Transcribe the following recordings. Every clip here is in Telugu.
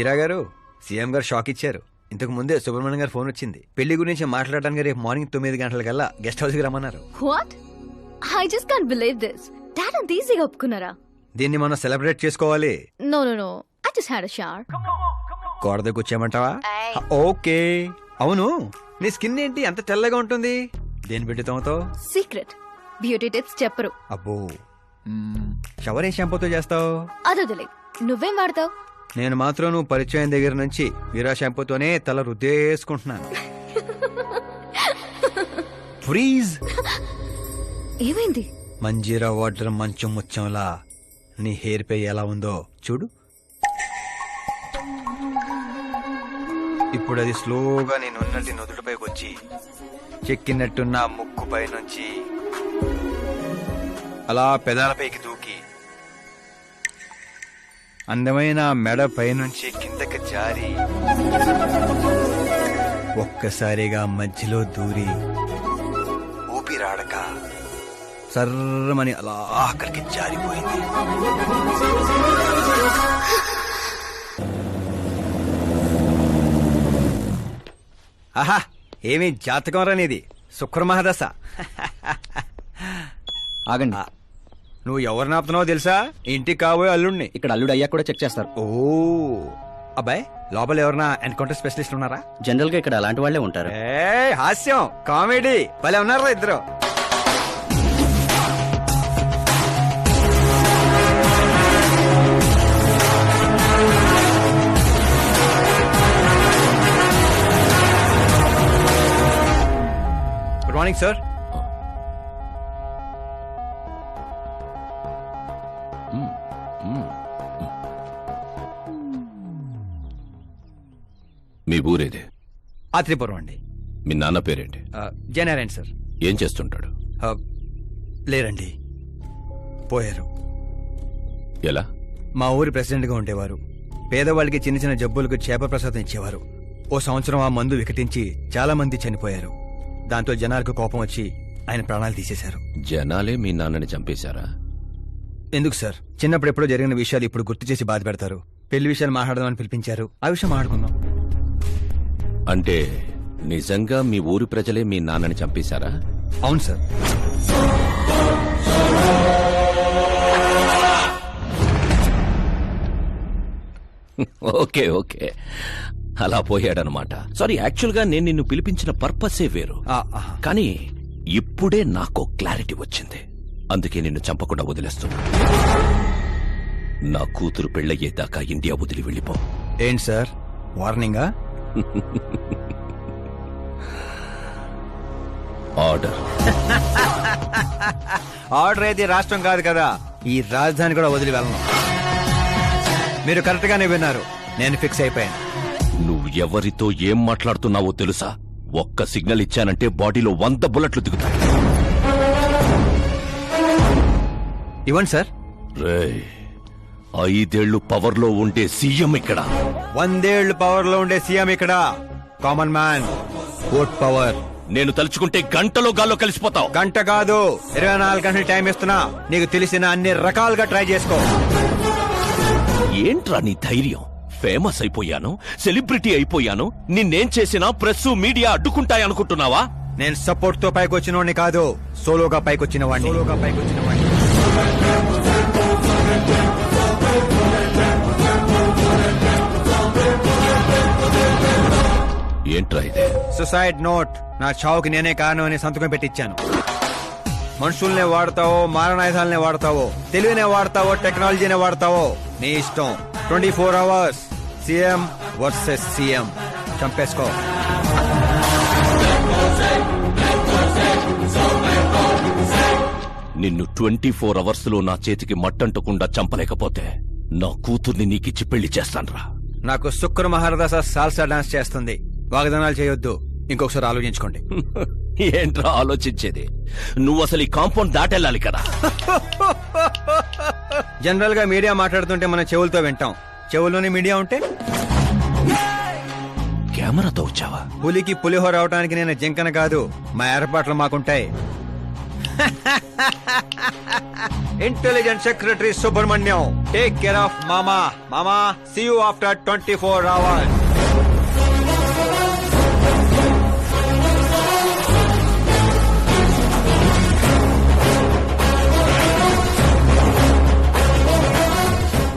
మీరా గారు, సీఎం గారు షాక్ ఇచ్చారు. ఇంతకు ముందే సుబ్రహ్మణ్యం గారు ఫోన్ వచ్చింది. పెళ్లి గురించి మాట్లాడడానికి రేపు మార్నింగ్ 9 గంటలకల్లా గెస్ట్ హౌస్ కి రమ్మన్నారు. What? I just can't believe this. Dad అంత ఈజీగా ఒప్పుకున్నారా? దీన్ని మనం సెలబ్రేట్ చేసుకోవాలి. No no no, I just had a shower. గోడ దగ్గర కూర్చోమంటావా? ఓకే. అవును, నీ స్కిన్ ఏంటి అంత తెల్లగా ఉంటుంది? దేని పెట్టుతావుతో? సీక్రెట్. బ్యూటీ టిప్స్ చెప్పరు. అబ్బో, షవర్ ఏ షాంపూతో చేస్తావు? అదొదిలే, నువ్వేం వాడతావు? నేను మాత్రం నువ్వు పరిచయం దగ్గర నుంచి వీరా షాంపూతోనే తల రుద్దేసుకుంటున్నాను. ఫ్రీజ్. ఏమైంది? మంజీరా వాటర్ మంచం ముచ్చంలా నీ హెయిర్ పై ఎలా ఉందో చూడు. ఇప్పుడు అది స్లోగా నేనున్నటి నుదుటిపైకి వచ్చి చెక్కినట్టున్న ముక్కు పై నుంచి అలా పెదాలపైకి దూకి అందమైన మెడ పైనుంచి కిందకి జారి ఒక్కసారిగా మధ్యలో దూరి ఊపిరాడక సర్రమని అలా అక్కడికి జారిపోయింది. ఆహా, ఏమి జాతకం రానిది, శుక్రమహాదశ. ఆగండి, నువ్వు ఎవరు నాపుతున్నావో తెలుసా? ఇంటికి కాబోయే అల్లుడిని. ఇక్కడ అల్లుడు అయ్యా కూడా చెక్ చేస్తారు. ఓ అబ్బాయి, లోపల ఎవరన్నా ఎన్కౌంటర్ స్పెషలిస్ట్ ఉన్నారా? జనరల్ గా ఇక్కడ అలాంటి వాళ్లే ఉంటారు. ఏ హాస్యం, కామెడీ భలే ఉన్నారా ఇద్దరు. Good morning sir. మీ ఊరేదే? ఆత్రిపురం అండి. మీ నాన్న పేరేంటి? జయనారాయణ సార్. ఏం చేస్తుంటాడు? లేరండి, పోయారు. ఎలా? మా ఊరి ప్రెసిడెంట్గా ఉండేవారు. పేదవాళ్ళకి చిన్న చిన్న జబ్బులకు చేప ప్రసాదం ఇచ్చేవారు. ఓ సంవత్సరం ఆ మందు వికటించి చాలా మంది చనిపోయారు. దాంతో జనాలకు కోపం వచ్చి ఆయన ప్రాణాలు తీసేశారు. జనాలే మీ నాన్నని చంపేశారా? ఎందుకు సార్, చిన్నప్పుడు ఎప్పుడో జరిగిన విషయాలు ఇప్పుడు గుర్తు చేసి బాధ పెడతారు. పెళ్లి విషయాలు మాట్లాడదామని పిలిపించారు, ఆ విషయం మాట్లాడుకుందాం. అంటే నిజంగా మీ ఊరి ప్రజలే మీ నాన్నని చంపేశారా? అవును సార్. ఓకే ఓకే, అలా పోయాడనమాట. సారీ, యాక్చువల్ గా నేను నిన్ను పిలిపించిన పర్పసే వేరు. కానీ ఇప్పుడే నాకు క్లారిటీ వచ్చింది. అందుకే నిన్ను చంపకుండా వదిలేస్తున్నా. నా కూతురు పెళ్ళయ్యేదాకా ఇండియా వదిలి వెళ్ళిపో. ఏంటి సార్, వార్నింగా? ఆర్డర్. ఆర్డర్ అయితే రాష్ట్రం కాదు కదా, ఈ రాజధాని కూడా వదిలి వెళ్ళను. మీరు కరెక్ట్ గానే విన్నారు, నేను ఫిక్స్ అయిపోయాను. నువ్వు ఎవరితో ఏం మాట్లాడుతున్నావో తెలుసా? ఒక్క సిగ్నల్ ఇచ్చానంటే బాడీలో 100 బుల్లెట్లు దిగుతాయి. ఇవ్వండి సార్. రేయ్, 5 ఏళ్లు పవర్ లో ఉండే సీఎం ఇక్కడ. 100 ఏళ్లు పవర్ లో ఉండే సీఎం ఇక్కడ. Common man, vote power. నేను తలుచుకుంటే గంటలో గాల్లో కలిసిపోతావు. గంట కాదు, 24 గంటలు టైం ఇస్తున్నా. నీకు తెలిసిన అన్ని రకాలుగా ట్రై చేసుకో. ఏంట్రా నీ ధైర్యం? ఫేమస్ అయిపోయాను, సెలబ్రిటీ అయిపోయాను, నిన్నేం చేసినా ప్రెస్ మీడియా అడ్డుకుంటాయనుకుంటున్నావా? నేను సపోర్ట్ తో పైకి వచ్చినోడిని కాదు, సోలోగా పైకొచ్చిన వాడిని. ఏంట్రా ఇదే? Suicide note. నా చావుకి నేనే కారణం అని సంతకం పెట్టించాను. మనుషుల్నే వాడతావో, మారణాయుధాలనే వాడతావో, తెలివినే వాడతావో, టెక్నాలజీనే వాడతావో, నీ ఇష్టం. 24 అవర్స్ సీఎం వర్సెస్ సీఎం. చంపేసుకో. నిన్ను 24 అవర్స్ లో నా చేతికి మట్టంటకుండా చంపలేకపోతే నా కూతుర్ని నీకిచ్చి పెళ్లి చేస్తాన్రా. నాకు శుక్ర మహారదశ సాల్సా డాన్స్ చేస్తుంది. వాగ్దానాలు చేయొద్దు, ఇంకొకసారి ఆలోచించుకోండి. ఏంట్రా ఆలోచించేది? నువ్వు అసలు ఈ కాంపౌండ్ దాటెళ్ళాలి కదా. జనరల్ గా మీడియా మాట్లాడుతుంటే మన చెవులతో వింటాం, చెవుల్లోనే మీడియా ఉంటే? కెమెరాతో వచ్చావా? పులికి పులిహోర అవడానికి నేను జింకన కాదు, మా ఏర్పాట్లు మాకుంటాయి. Intelligent secretary Subrahmanyam, take care of మామా. మామా, సీ యూ ఆఫ్టర్ 24 hours.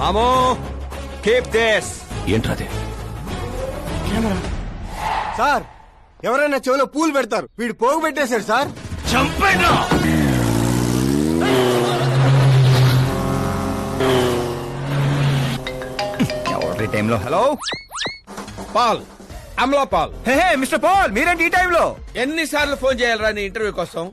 మామో, కీప్ దిస్. ఏంట్రాదే? సార్ ఎవరైనా చెవిలో పూలు పెడతారు, వీడు పోగు పెట్టేశారు సార్. చంపేనా? ఎవరి టైంలో? Hello Paul, Amala Paul. Hey mister Paul, మీరేంటి ఈ టైంలో? ఎన్నిసార్లు ఫోన్ చేయాలరా నీ ఇంటర్వ్యూ కోసం?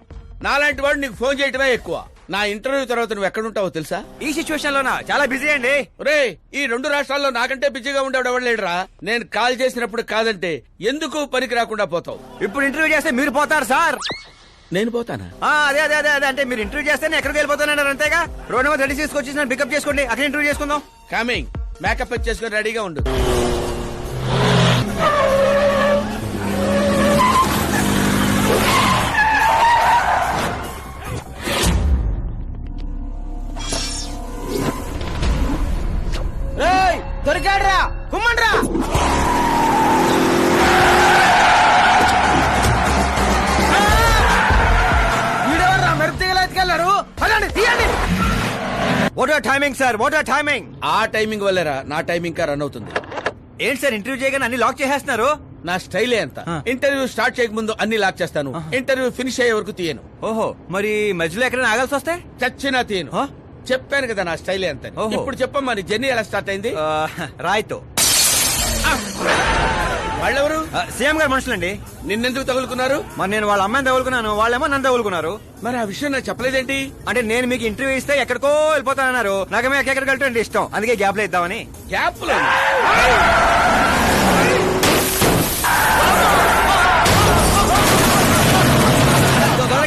నాలాంటి వాడు నీకు ఫోన్ చేయటమే ఎక్కువ. నా ఇంటర్వ్యూ తర్వాత నువ్వు ఎక్కడుంటావో తెలుసా? ఈ సిచ్యువేషన్ లోనా? చాలా బిజీ అండి. రే, ఈ 2 రాష్ట్రాల్లో నాకంటే బిజీగా ఉండేవాడు ఎవడు లేడురా. నేను కాల్ చేసినప్పుడు కాదంటే ఎందుకు పనికి రాకుండా పోతావు. ఇప్పుడు ఇంటర్వ్యూ చేస్తే మీరు పోతారు సార్. నేను పోతానా? అదే అదే అదే అదే అంటే మీరు ఇంటర్వ్యూ చేస్తే ఎక్కడికి వెళ్ళిపోతానన్నారు అంతేగా. రోడ్ నెంబర్ 36 వచ్చి నన్ను పికప్ చేసుకోండి, అక్కడ ఇంటర్వ్యూ చేసుకుందాం. కమింగ్. మేకప్ చేసుకుని రెడీగా ఉండు. దొరికాడ్రా, కుమ్మండ్రా. వీడెవర్రా మెరుపుగా ఎత్తుకెళ్లారు? పదండి, తీయండి. What are timing sir, what are timing? ఆ టైమింగ్ వల్లేరా నా టైమింగ్ కా రన్ అవుతుంది. ఏంటి సార్ ఇంటర్వ్యూ చేయగానే అన్ని లాక్ చేసేస్తున్నారు? నా స్టైలే అంత. ఇంటర్వ్యూ స్టార్ట్ చేయక ముందు అన్ని లాక్ చేస్తాను, ఇంటర్వ్యూ ఫినిష్ అయ్యే వరకు తీయను. ఓహో, మరి మధ్యలో ఎక్కడైనా ఆగాల్సి వస్తే? చచ్చినా తీయను. ఆ? చెప్పాను కదా నా స్టైలే అంత. ఓహో. ఇప్పుడు చెప్పమ్మా, నీ జర్నీ ఎలా స్టార్ట్ అయింది? రాయ్తో. వాళ్ళెవరు? సీఎం గారు మనుషులండి. నిన్నెందుకు తగులుకున్నారు? మరి నేను వాళ్ళ అమ్మాయిని తగులుకున్నాను, వాళ్ళేమో నన్ను తగులుకున్నారు. మరి ఆ విషయం నాకు చెప్పలేదేంటి? అంటే నేను మీకు ఇంటర్వ్యూ ఇస్తే ఎక్కడికో వెళ్ళిపోతానన్నారు. నాకు ఎక్కడికి వెళ్ళటం ఇష్టం, అందుకే గ్యాప్ లో ఇద్దామని. గ్యాప్ లో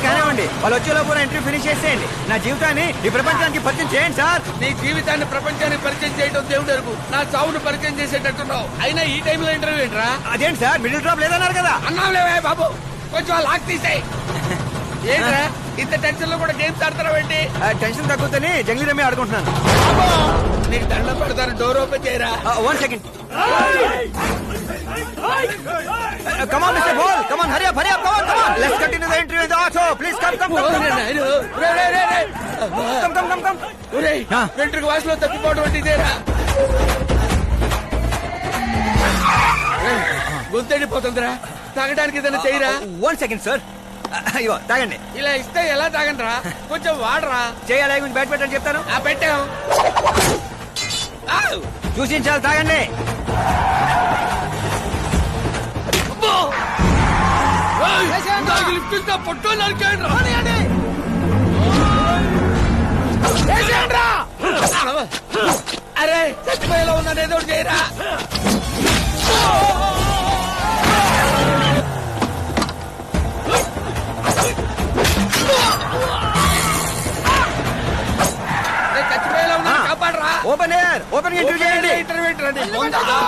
కానివ్వండి, వాళ్ళు వచ్చేలోపు ఇంటర్వ్యూ ఫినిష్ చేసేయండి. నా జీవితాన్ని ఈ ప్రపంచానికి పరిచయం చేయండి సార్. నీ జీవితాన్ని ప్రపంచానికి పరిచయం చేయడం దేవుడు ఎరుగు. నా చావును పరిచయం చేసేటట్టున్నావు. అయినా ఈ టైంలో ఇంటర్వ్యూ ఏంట్రా? అదేంటి సార్, మిడిల్ డ్రాప్ లేదన్నారు కదా. అన్నావులేవే బాబు, కొంచెం లాక్ తీసేయ్. ఏంట్రా ఇంత టెన్షన్ లో కూడా గేమ్స్ ఆడతారా ఏంటి? టెన్షన్ తగ్గుతుంది, జంగ్లీ రమ్మి ఆడుకుంటున్నాను. నీకు దండం పెడతాను, డోర్ ఓపెన్ చేయరా. 1 second. Come on, Mr. Ball. Come on, hurry up, come on. Let's continue the interview in the auto. Please come. Come. వెంట్రుక వాసులో తప్పిపోవడం అంటే ఇదేరా? గొంతెండిపోతుందిరా, తాగడానికి ఏదైనా చేయరా. 1 second, sir. అయ్యో, తాగండి. ఇలా ఇస్తే ఎలా తాగండిరా? కొంచెం వాడరా. చేయాలి, కొంచెం బ్యాట్ పెట్టని చెప్తాను. పెట్టాం. చూసించాలి, తాగండి. లిఫ్ట్ ఇస్తే పొట్టో నరికేయండి. అరే చచ్చిపోయేలా ఉన్నాను, ఏదో ఒకటి చేయరా. చచ్చిపోయేలా ఉన్నా, కాపాడరా. ఓపెన్ ఇంటర్వ్యూ చేయండి. ఇంటర్వ్యూ ఏంట్రా?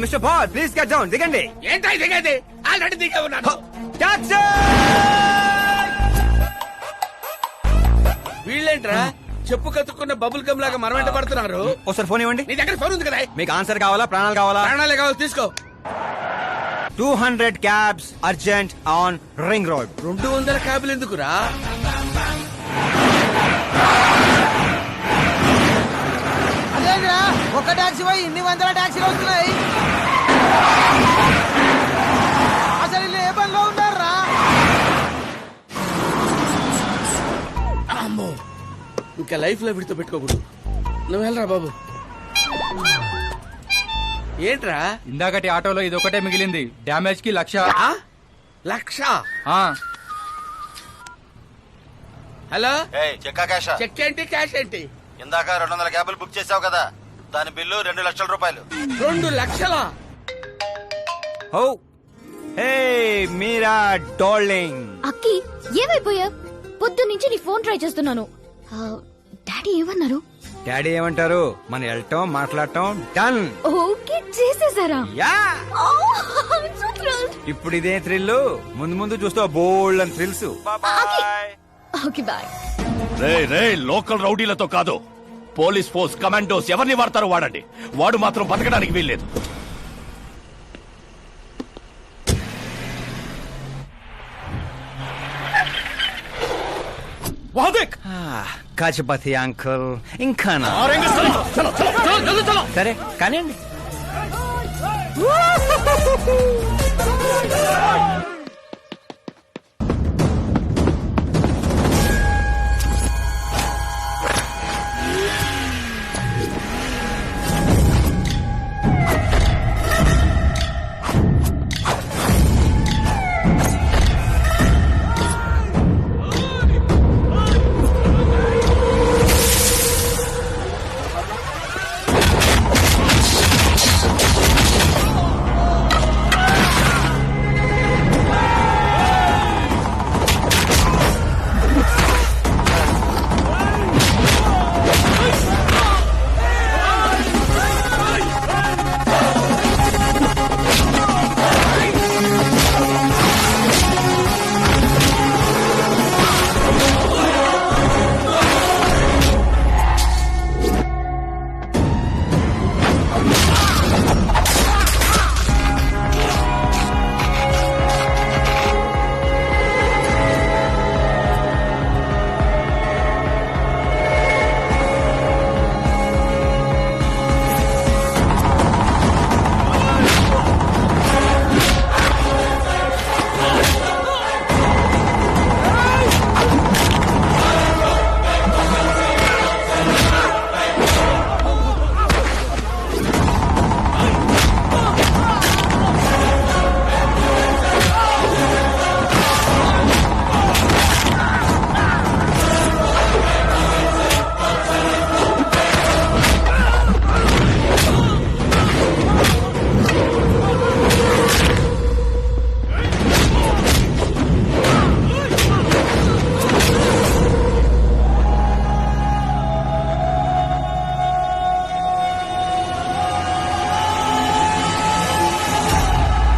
Mister Paul, please get down. దిగండి. ఏంటో దిగేది? ఆల్రెడీ దిగే ఉన్నాను. టాక్సీ! వీళ్ళేంట్రా చెప్పు కతుక్కున్న బబుల్ గమ్ లాగా మనం వెంట పడుతున్నారు? ఒకసారి ఫోన్ ఇవ్వండి. నీ దగ్గర ఫోన్ ఉంది కదా. మీకు ఆన్సర్ కావాలా, ప్రాణాలు కావాలా? ప్రాణాలే కావాలి, తీసుకో. 200 cabs urgent on ring road. 200 క్యాబులు ఎందుకురా? అదేంద్రా, ఒక్క టాక్సీ పోయి ఇన్ని 100 టాక్సీలు వస్తున్నాయి. అసలు వీళ్ళు ఏ పనిలో ఉన్నారా? అమ్మో, ఇంకా లైఫ్ లో విడితో పెట్టుకోకూడదు. నువ్వు వెళ్ళరా బాబు. ఏంట్రా? ఇందాకటి ఆటోలో ఇదొకటే మిగిలింది. డ్యామేజ్ కి 1,00,000. 1,00,000? హలో, చెక్కా క్యాషా? చెక్ ఏంటి, క్యాష్ ఏంటి? ఇందాక 200 క్యాబులు బుక్ చేసావు కదా, దాని బిల్లు 2 లక్షల రూపాయలు. 2 లక్షలా? ఓ హే మీరా డార్లింగ్. అక్కి, ఏమైపోయా? పొద్దు నుంచి నీ ఫోన్ ట్రై చేస్తున్నాను. డాడీ ఏమన్నారు? డాడీ ఏమంటారు? మన వెళ్ళటం మాట్లాడటం డన్. ఓకే చేసేసారా? Yeah Oh, I'm so thrilled. ఇప్పుడు ఇదే థ్రిల్, ముందు ముందు చూస్తావు బోల్డ్ అని థ్రిల్స్. Okay, bye. రే రే లోకల్ రౌడీలతో కాదు, పోలీస్ ఫోర్స్ కమాండోస్ ఎవరిని వాడతారో వాడండి. వాడు మాత్రం బతకడానికి వీల్లేదు. కాచపతి అంకుల్ ఇంకా సరే కానీ